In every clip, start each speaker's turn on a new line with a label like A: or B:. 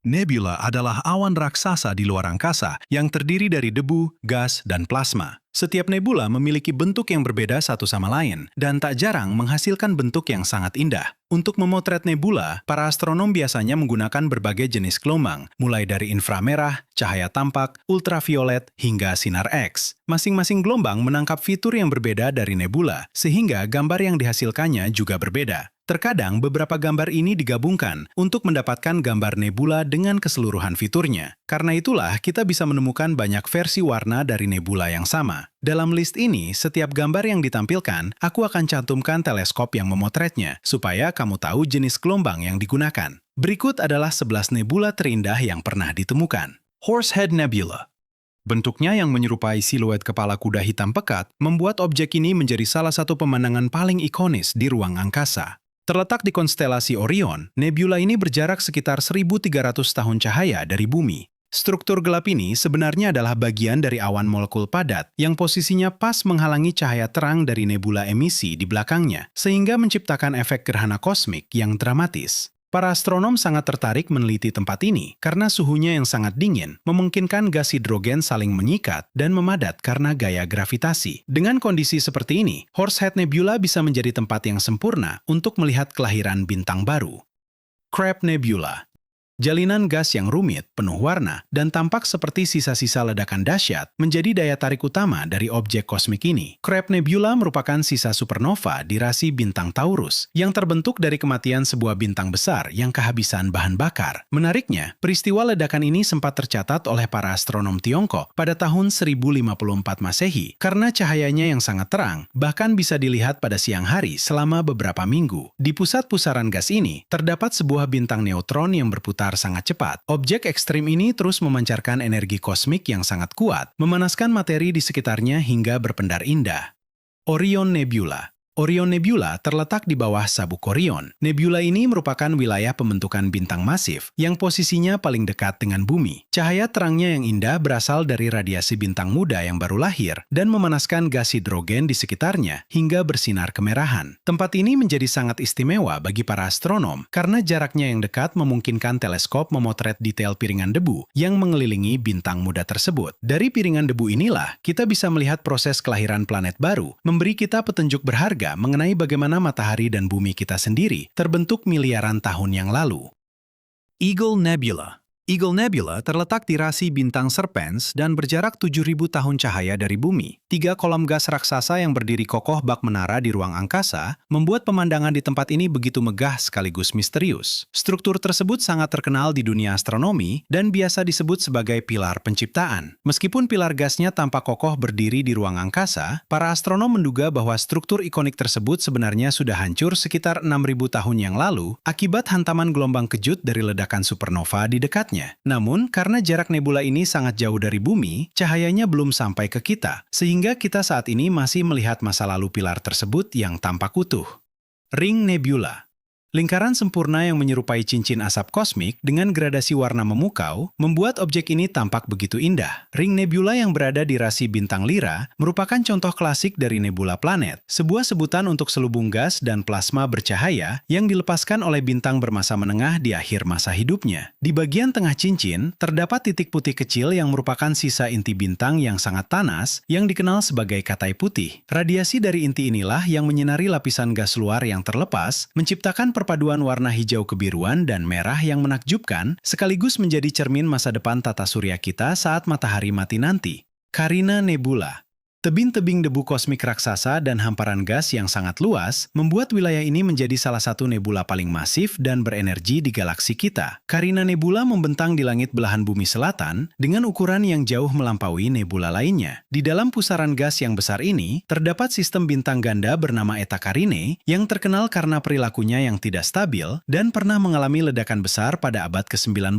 A: Nebula adalah awan raksasa di luar angkasa yang terdiri dari debu, gas, dan plasma. Setiap nebula memiliki bentuk yang berbeda satu sama lain, dan tak jarang menghasilkan bentuk yang sangat indah. Untuk memotret nebula, para astronom biasanya menggunakan berbagai jenis gelombang, mulai dari inframerah, cahaya tampak, ultraviolet, hingga sinar X. Masing-masing gelombang menangkap fitur yang berbeda dari nebula, sehingga gambar yang dihasilkannya juga berbeda. Terkadang beberapa gambar ini digabungkan untuk mendapatkan gambar nebula dengan keseluruhan fiturnya. Karena itulah kita bisa menemukan banyak versi warna dari nebula yang sama. Dalam list ini, setiap gambar yang ditampilkan, aku akan cantumkan teleskop yang memotretnya, supaya kamu tahu jenis gelombang yang digunakan. Berikut adalah 11 nebula terindah yang pernah ditemukan. Horsehead Nebula. Bentuknya yang menyerupai siluet kepala kuda hitam pekat, membuat objek ini menjadi salah satu pemandangan paling ikonis di ruang angkasa. Terletak di konstelasi Orion, nebula ini berjarak sekitar 1.300 tahun cahaya dari bumi. Struktur gelap ini sebenarnya adalah bagian dari awan molekul padat yang posisinya pas menghalangi cahaya terang dari nebula emisi di belakangnya, sehingga menciptakan efek gerhana kosmik yang dramatis. Para astronom sangat tertarik meneliti tempat ini karena suhunya yang sangat dingin memungkinkan gas hidrogen saling menyikat dan memadat karena gaya gravitasi. Dengan kondisi seperti ini, Horsehead Nebula bisa menjadi tempat yang sempurna untuk melihat kelahiran bintang baru. Crab Nebula. Jalinan gas yang rumit, penuh warna, dan tampak seperti sisa-sisa ledakan dahsyat menjadi daya tarik utama dari objek kosmik ini. Crab Nebula merupakan sisa supernova di rasi bintang Taurus yang terbentuk dari kematian sebuah bintang besar yang kehabisan bahan bakar. Menariknya, peristiwa ledakan ini sempat tercatat oleh para astronom Tiongkok pada tahun 1054 Masehi karena cahayanya yang sangat terang, bahkan bisa dilihat pada siang hari selama beberapa minggu. Di pusat pusaran gas ini, terdapat sebuah bintang neutron yang berputar sangat cepat. Objek ekstrim ini terus memancarkan energi kosmik yang sangat kuat, memanaskan materi di sekitarnya hingga berpendar indah. Orion Nebula. Orion Nebula terletak di bawah sabuk Orion. Nebula ini merupakan wilayah pembentukan bintang masif yang posisinya paling dekat dengan bumi. Cahaya terangnya yang indah berasal dari radiasi bintang muda yang baru lahir dan memanaskan gas hidrogen di sekitarnya hingga bersinar kemerahan. Tempat ini menjadi sangat istimewa bagi para astronom karena jaraknya yang dekat memungkinkan teleskop memotret detail piringan debu yang mengelilingi bintang muda tersebut. Dari piringan debu inilah kita bisa melihat proses kelahiran planet baru, memberi kita petunjuk berharga mengenai bagaimana matahari dan bumi kita sendiri terbentuk miliaran tahun yang lalu. Eagle Nebula. Eagle Nebula terletak di rasi bintang Serpens dan berjarak 7.000 tahun cahaya dari bumi. 3 kolam gas raksasa yang berdiri kokoh bak menara di ruang angkasa membuat pemandangan di tempat ini begitu megah sekaligus misterius. Struktur tersebut sangat terkenal di dunia astronomi dan biasa disebut sebagai pilar penciptaan. Meskipun pilar gasnya tampak kokoh berdiri di ruang angkasa, para astronom menduga bahwa struktur ikonik tersebut sebenarnya sudah hancur sekitar 6.000 tahun yang lalu akibat hantaman gelombang kejut dari ledakan supernova di dekatnya. Namun, karena jarak nebula ini sangat jauh dari bumi, cahayanya belum sampai ke kita, sehingga kita saat ini masih melihat masa lalu pilar tersebut yang tampak utuh. Ring Nebula. Lingkaran sempurna yang menyerupai cincin asap kosmik dengan gradasi warna memukau membuat objek ini tampak begitu indah. Ring nebula yang berada di rasi bintang Lyra merupakan contoh klasik dari nebula planet, sebuah sebutan untuk selubung gas dan plasma bercahaya yang dilepaskan oleh bintang bermasa menengah di akhir masa hidupnya. Di bagian tengah cincin, terdapat titik putih kecil yang merupakan sisa inti bintang yang sangat panas yang dikenal sebagai katai putih. Radiasi dari inti inilah yang menyinari lapisan gas luar yang terlepas, menciptakan perpaduan warna hijau kebiruan dan merah yang menakjubkan, sekaligus menjadi cermin masa depan tata surya kita saat matahari mati nanti. Carina Nebula. Tebing-tebing debu kosmik raksasa dan hamparan gas yang sangat luas membuat wilayah ini menjadi salah satu nebula paling masif dan berenergi di galaksi kita. Carina Nebula membentang di langit belahan bumi selatan dengan ukuran yang jauh melampaui nebula lainnya. Di dalam pusaran gas yang besar ini, terdapat sistem bintang ganda bernama Eta Carinae yang terkenal karena perilakunya yang tidak stabil dan pernah mengalami ledakan besar pada abad ke-19.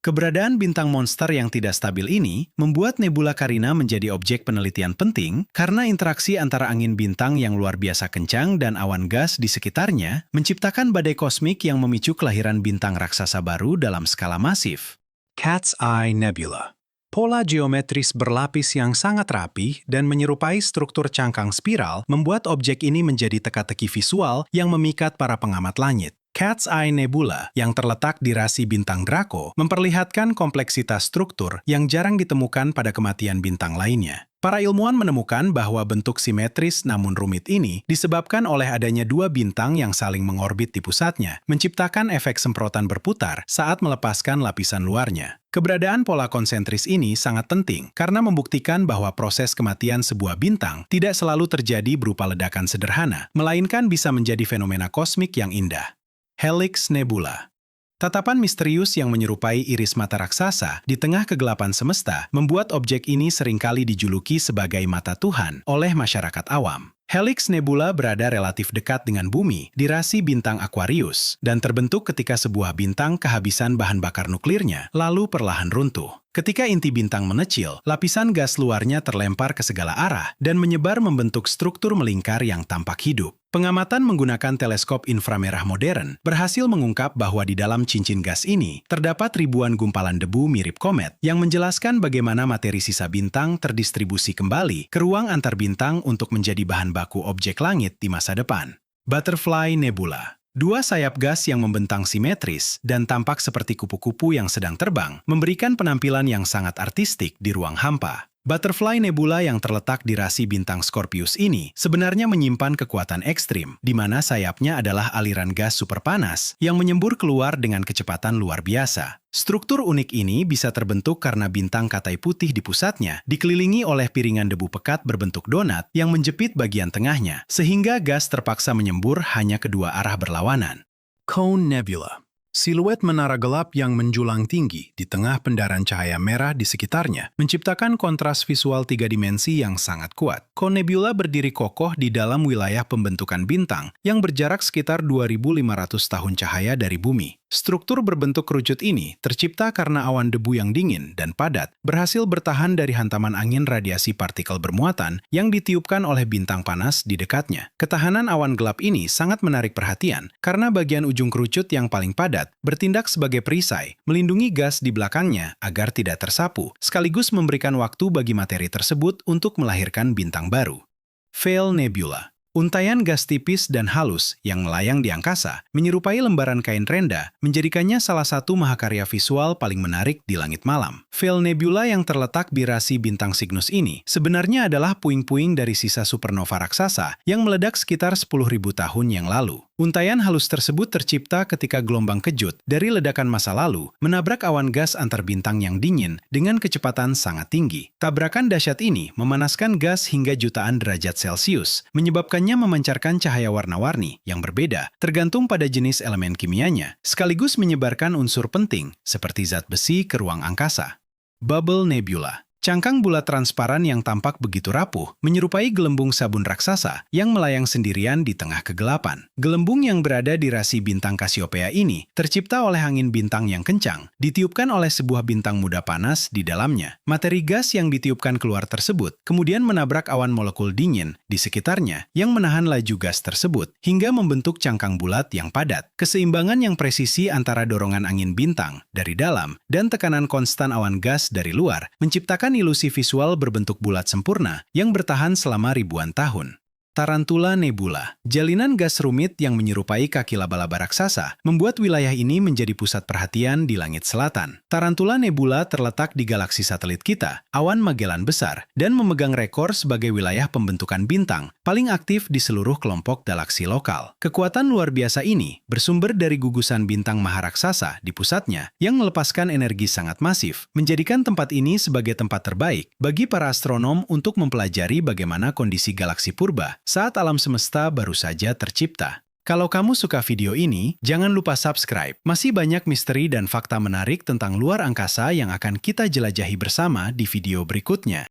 A: Keberadaan bintang monster yang tidak stabil ini membuat nebula Carina menjadi objek penelitian penting karena interaksi antara angin bintang yang luar biasa kencang dan awan gas di sekitarnya menciptakan badai kosmik yang memicu kelahiran bintang raksasa baru dalam skala masif. Cat's Eye Nebula. Pola geometris berlapis yang sangat rapi dan menyerupai struktur cangkang spiral membuat objek ini menjadi teka-teki visual yang memikat para pengamat langit. Cat's Eye Nebula yang terletak di rasi bintang Draco memperlihatkan kompleksitas struktur yang jarang ditemukan pada kematian bintang lainnya. Para ilmuwan menemukan bahwa bentuk simetris namun rumit ini disebabkan oleh adanya dua bintang yang saling mengorbit di pusatnya, menciptakan efek semprotan berputar saat melepaskan lapisan luarnya. Keberadaan pola konsentris ini sangat penting karena membuktikan bahwa proses kematian sebuah bintang tidak selalu terjadi berupa ledakan sederhana, melainkan bisa menjadi fenomena kosmik yang indah. Helix Nebula. Tatapan misterius yang menyerupai iris mata raksasa di tengah kegelapan semesta membuat objek ini seringkali dijuluki sebagai mata Tuhan oleh masyarakat awam. Helix Nebula berada relatif dekat dengan bumi di rasi bintang Aquarius dan terbentuk ketika sebuah bintang kehabisan bahan bakar nuklirnya lalu perlahan runtuh. Ketika inti bintang mengecil, lapisan gas luarnya terlempar ke segala arah dan menyebar membentuk struktur melingkar yang tampak hidup. Pengamatan menggunakan teleskop inframerah modern berhasil mengungkap bahwa di dalam cincin gas ini terdapat ribuan gumpalan debu mirip komet yang menjelaskan bagaimana materi sisa bintang terdistribusi kembali ke ruang antar bintang untuk menjadi bahan baku objek langit di masa depan. Butterfly Nebula. Dua sayap gas yang membentang simetris dan tampak seperti kupu-kupu yang sedang terbang memberikan penampilan yang sangat artistik di ruang hampa. Butterfly Nebula yang terletak di rasi bintang Scorpius ini sebenarnya menyimpan kekuatan ekstrim, di mana sayapnya adalah aliran gas superpanas yang menyembur keluar dengan kecepatan luar biasa. Struktur unik ini bisa terbentuk karena bintang Katai putih di pusatnya dikelilingi oleh piringan debu pekat berbentuk donat yang menjepit bagian tengahnya, sehingga gas terpaksa menyembur hanya kedua arah berlawanan. Cone Nebula. Siluet menara gelap yang menjulang tinggi di tengah pendaran cahaya merah di sekitarnya menciptakan kontras visual tiga dimensi yang sangat kuat. Cone Nebula berdiri kokoh di dalam wilayah pembentukan bintang yang berjarak sekitar 2.500 tahun cahaya dari bumi. Struktur berbentuk kerucut ini tercipta karena awan debu yang dingin dan padat berhasil bertahan dari hantaman angin radiasi partikel bermuatan yang ditiupkan oleh bintang panas di dekatnya. Ketahanan awan gelap ini sangat menarik perhatian karena bagian ujung kerucut yang paling padat bertindak sebagai perisai, melindungi gas di belakangnya agar tidak tersapu, sekaligus memberikan waktu bagi materi tersebut untuk melahirkan bintang baru. Veil Nebula. Untaian gas tipis dan halus yang melayang di angkasa, menyerupai lembaran kain renda, menjadikannya salah satu mahakarya visual paling menarik di langit malam. Veil Nebula yang terletak di rasi bintang Cygnus ini sebenarnya adalah puing-puing dari sisa supernova raksasa yang meledak sekitar 10.000 tahun yang lalu. Untaian halus tersebut tercipta ketika gelombang kejut dari ledakan masa lalu menabrak awan gas antar bintang yang dingin dengan kecepatan sangat tinggi. Tabrakan dahsyat ini memanaskan gas hingga jutaan derajat Celcius, menyebabkannya memancarkan cahaya warna-warni yang berbeda tergantung pada jenis elemen kimianya, sekaligus menyebarkan unsur penting seperti zat besi ke ruang angkasa. Bubble Nebula. Cangkang bulat transparan yang tampak begitu rapuh menyerupai gelembung sabun raksasa yang melayang sendirian di tengah kegelapan. Gelembung yang berada di rasi bintang Cassiopeia ini tercipta oleh angin bintang yang kencang, ditiupkan oleh sebuah bintang muda panas di dalamnya. Materi gas yang ditiupkan keluar tersebut kemudian menabrak awan molekul dingin di sekitarnya yang menahan laju gas tersebut hingga membentuk cangkang bulat yang padat. Keseimbangan yang presisi antara dorongan angin bintang dari dalam dan tekanan konstan awan gas dari luar menciptakan ilusi visual berbentuk bulat sempurna yang bertahan selama ribuan tahun. Tarantula Nebula. Jalinan gas rumit yang menyerupai kaki laba-laba raksasa membuat wilayah ini menjadi pusat perhatian di langit selatan. Tarantula Nebula terletak di galaksi satelit kita, awan Magellan besar, dan memegang rekor sebagai wilayah pembentukan bintang paling aktif di seluruh kelompok galaksi lokal. Kekuatan luar biasa ini bersumber dari gugusan bintang maharaksasa di pusatnya yang melepaskan energi sangat masif, menjadikan tempat ini sebagai tempat terbaik bagi para astronom untuk mempelajari bagaimana kondisi galaksi purba saat alam semesta baru saja tercipta. Kalau kamu suka video ini, jangan lupa subscribe. Masih banyak misteri dan fakta menarik tentang luar angkasa yang akan kita jelajahi bersama di video berikutnya.